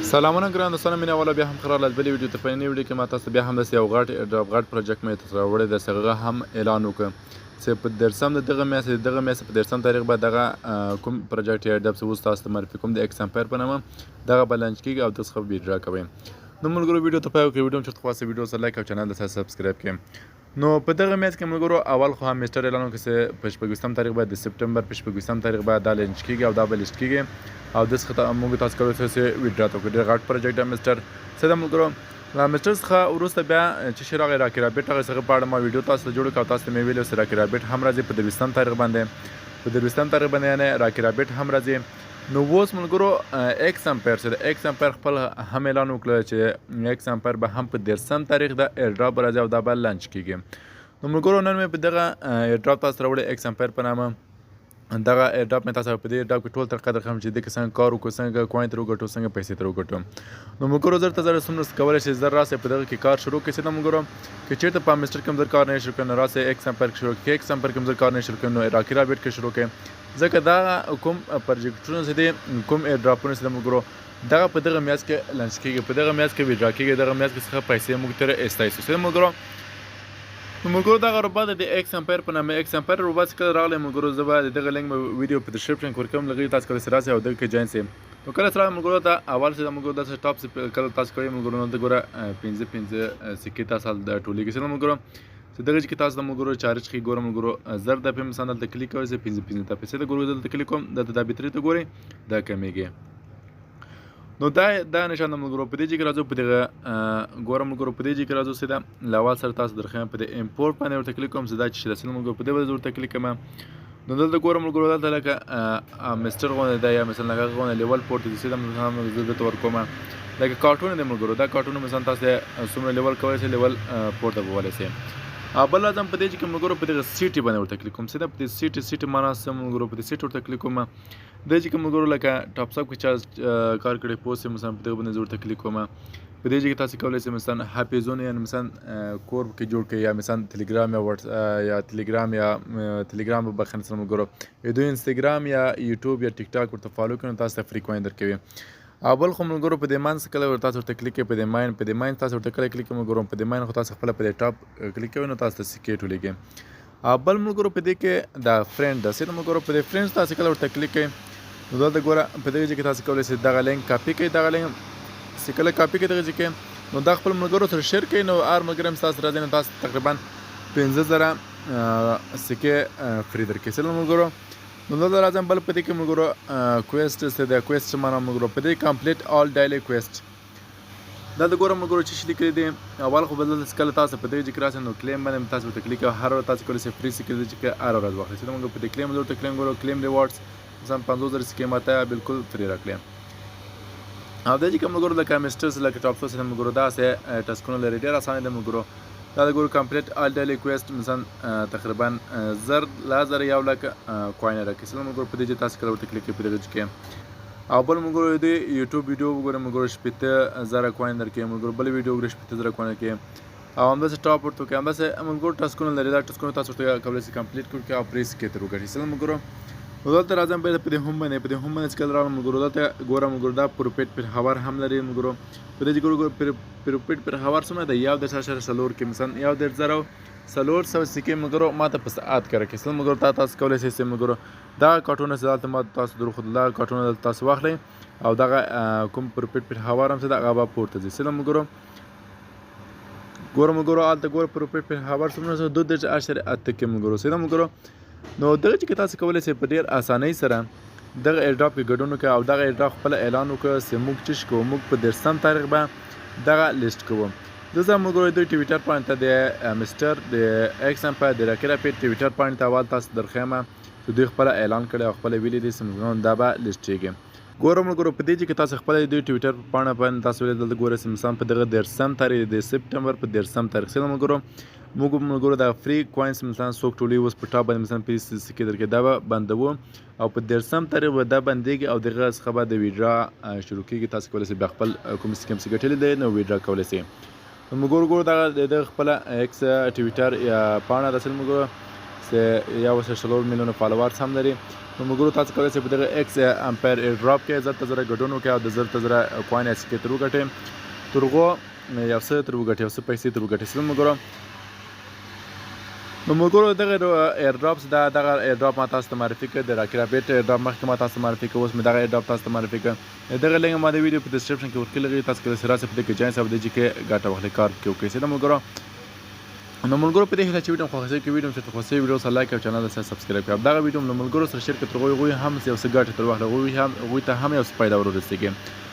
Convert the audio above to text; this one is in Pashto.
سلامونه ګران دوستانو مینه والا بیا هم خبر لاس بلې ویډیو ته په نوې ویډیو کې ما تاسو بیا هم داسې یو غټ پروجیکټ مې تاسو راوړی دی چې هغه هم اعلان وکړ چې په درسم د دغه میاشتې په درسم تاریخ به دغه کوم پروجیکټ یا ډب چې اوس تاسو ته معرفي کوم د ایکس امپیر په نامه دغه به لانچ کېږي او تاسو څخه ویډرا کوئ. نو ملګرو ویډیو ته پای وکړئ، ویډیو چې خوښه ویډیو سره لایک او چینل ته سبسکرایب کړئ. نو په دغه میاشت کې ملګرو اول خو هم میسټر اعلان وکړ چې په 26 تاریخ به د سپټمبر په 26 تاریخ به دا لانچ کېږي او دا به لیست کېږي او د څخه موږ تاسو کولی شئ چې ویډرا ته وکړئ. ډېر غټ پروجیکټ دی میسټر څه ده ملګرو. له میسټر څخه وروسته بیا چې شی راغی راکي رابټ هغه څخه په اړه ما ویډیو تاسو ته جوړ کړ او تاسو ته مې ویلي چې راکي رابټ هم راځي په 23 تاریخ باندې یعنې راکي رابټ هم راځي. نو اوس ملګرو ایکس امپیر چې د ایکس امپیر خپل هم اعلان وکړ چې ایکس امپیر به هم په 13 تاریخ د ایرډراپ راځي او دا به لانچ کېږي. نو ملګرو نن مې په دغه ایرډراپ تاسو راوړی ایکس امپیر په نامه دغه ایرډراپ مې تاسو په دې ایرډراپ کې ټول تر قدر خم چې د کې څنګه کار وکړو، څنګه کوین تر وګټو، څنګه پیسې تر وګټو. نو ملګرو زر ته زر څومره کولی شئ زر راسئ په دغه کې کار شروع کړئ. څه ملګرو که چېرته په میسټر کې هم زر کار نه شروع کړئ نو راسئ ایکس امپیر کې شروع کړئ. ایکس امپیر کې هم زر کار نه شروع کړئ نو راکي رابټ کې شروع کړئ. ځکه دا کوم پروجیکټونه چې دي کوم ایرډراپونه چې دي ملګرو دغه په دغه میاشت کې لانچ کېږي، په دغه میاشت کې ویډرا کېږي، دغه میاشت کې څخه پیسې موږ ترې ایستی شو. څه ملګرو نو ملګرو دغه روبات د ایکس امپیر په نامه ایکس امپیر روبات چې کله راغلی ملګرو زه به د دغه لینک ویډیو په ډسکرپشن کې ورکوم، لږ تاسو کولی شئ راسئ او دغه کې جوین شئ. نو کله چې راغلی ملګرو ته اول چې ملګرو داسې ټاپ چې کله تاسو کوئ ملګرو نو د ګوره 5 سکې تاسو د ټولېږي. څه ملګرو چې دغه کې تاسو د ملګرو چارج کې ګورم ملګرو زر د په مثلا دلته کلیک کوئ چې 15 ته پیسې د ګورو دلته کلیک کوم دلته د بیتري ته ګورئ دا کمیږي. نو دا نشان د ملګرو په دې کې راځو په دغه ګورم ملګرو په دې کې راځو سیده لاول سره تاسو درخوایم په د امپورټ باندې ورته کلیک کوم چې دا چې رسل ملګرو په دې باندې ورته کلیک کوم. نو دلته ګورم ملګرو دلته لکه میسټر غونډه دا یا مثلا هغه غونډه لیول پورت دي سیده مثلا زه دلته ورکوم لکه کارټون دی ملګرو. دا کارټون مثلا تاسو څومره لیول کوئ چې لیول پورت کولی شئ. بل راځم په دې کې ملګرو په دغه سیټي باندې ورته کلیک کوم. سیده په دې سیټي معنا څه ملګرو په دې سیټ ورته کلیک کوم. د چې ملګرو لکه ټاپ سب کې چا کار کړی پوسټ مثلا په دغه باندې ورته کلیک کوم. په دې کې تاسو کولی شئ مثلا هاپي زون یا مثلا کور کې جوړ کړئ یا مثلا ټلګرام یا واتس یا ټلګرام به بخښنه سره ملګرو یا دوی انستګرام یا یوټیوب یا ټیک ټاک ورته فالو کړئ نو تاسو ته فری کوین درکوي. بل خو ملګرو په دې ماین کله تاسو ورته کلیک کوئ په دې ماین تاسو ورته کله کلیک کوئ ملګرو په دې ماین خو تاسو خپله په دې ټاپ کلیک کوئ نو تاسو ته سکې ټولېږي. بل ملګرو په دې کې دا فرینډ ده سیده ملګرو په دې فرینډ تاسو کله ورته کلیک کوئ نو دلته ګوره په دې کې تاسو کولی شئ دغه لینک کاپي کړئ. دغه لینک چې کله کاپي کړئ دغه کې نو دا خپل ملګرو سره شیر کړئ نو هر ملګری هم ستاسو راځي نو تاسو تقریبا 15,000 سکې فری درکوي. څه ملګرو نو دلته راځم بل په دې کې ملګرو کویسټ چې د کویسټ معنا ملګرو په دې کمپلیټ آل ډیلی کویسټ دا د ګورم ملګرو چې شي لیکلي دي اول خو بدل کله تاسو په دې کې راسئ نو کلیم باندې تاسو ورته کلیک کوئ. هر ورځ تاسو کولی شئ فری سکې چې هر ورځ واخلئ. څه ملګرو په دې کلیم ورته کلیم ګورو کلیم ریوارډز مثلا 50,000 سکې ماته بالکل فری راکړي. او دا چې کوم ملګرو لکه میسټرز لکه ټاپ سوس ملګرو داسې ټاسکونه لري ډېر اسانه دي ملګرو. دا د ګورو کمپلیټ آل ډیلی کویسټ مثلا تقریبا زر یو لک کوین راکړي. څه ملګرو په دې چې تاسو کله ورته کلیک کوئ په دغه کې او بل ملګرو د یوټیوب ویډیو وګورئ ملګرو 15,000 کوین درکوي ملګرو. بل ویډیو وګورئ 15,000 کوین درکوي او همداسې ټاپ ورته وکړئ. همداسې ملګرو ټاسکونه لري دا ټاسکونه تاسو ورته کولی شئ کمپلیټ کړئ او پرې سکې ترې وګټئ. څه ملګرو نو دلته راځم بیا په دې هوم باندې چې کله راغلم ملګرو دلته ګورم ملګرو دا پروفیټ پر هاور هم لري ملګرو. په دې چې ګورو پروفیټ پر هاور څومره ده 1.4 کې مثلا 1.4 سکې ملګرو ماته په ساعت کې راکړي. څه ملګرو تاسو کولی شئ ملګرو دا کارټونه چې دلته ما تاسو درخود دا کارټونه دلته تاسو واخلئ او دغه کوم پروفیټ پر هاور هم چې ده هغه به پورته ځي. څه ملګرو ګوره ملګرو هلته ګوره پروفیټ پر هاور څومره 2.8 کې ملګرو. څه ملګرو نو دغه چې تاسو کولی شئ په ډېر اسانۍ سره دغه ایرډراپ کې ګډون وکړئ او دغه ایرډراپ خپله اعلان وکړه چې موږ چې کوو موږ په 13 تاریخ به دغه لیست کوو. دلته ملګرو دوی ټویټر باندې ته د میسټر د ایکس امپیر د راکي رابټ ټویټر باندې ته اول تاسو درخوایم چې دوی خپله اعلان کړی او خپله ویلي دي چې موږ دا به لیسټېږي. ګورم ملګرو په دې چې تاسو خپله دوی ټویټر پاڼه باندې تاسو ویلي دلته ګورئ چې مثلا په دغه 13 تاریخ د سپټمبر په 13 تاریخ څه ملګرو موږ ملګرو دا فری کوینس مثلا څوک ټولوي اوس په ټاپ باندې مثلا 50 سکې درکوي دا به بندوو او په 13 تاریخ به دا بندېږي او دغه څخه به د ویډرا شروع کېږي. تاسو کولی شئ بیا خپل کوم سکیم چې ګټلي دی نو ویډرا کولی شئ. نو ملګرو دغه د خپله ایکس ټویټر یا پاڼه ده ملګرو چې یو سل 4 میلیونه فالوورز هم لري. نو ملګرو تاسو کولی شئ په دغه ایکس امپیر ایرډراپ کې 1000 زره ګډون وکړئ او د 1000 زره کوین ایس کې تر وګټئ تر هغو یو څه تر وګټئ یو څه پیسې تر وګټئ. ملګرو نو ملګرو دغه ایرډراپس دغه ایرډراپ ما تاسو ته معرفي کړ د راکي رابټ ایرډراپ مخکې ما تاسو ته معرفي کړ اوس مې دغه ایرډراپ تاسو ته معرفي کړ. دغه لینک ما د ویډیو په ډسکرپشن کې ورکړی دی تاسو کولی شئ راسئ په دې کې جوین شئ او په دې کې ګټه واخلئ کار پکې وکړئ. ملګرو نو ملګرو په دې هیله چې ویډیو مو خوښ شوی که ویډیو مو درته خوښ شوی ویډیو سره لایک او چینل ته سبسکرایب کړئ. دغه ویډیو نو ملګرو سره شیر کړئ تر هغوی هم یو څه ګټه تر واخلي هغوی ته هم یو څه فایده ور ورسیږي.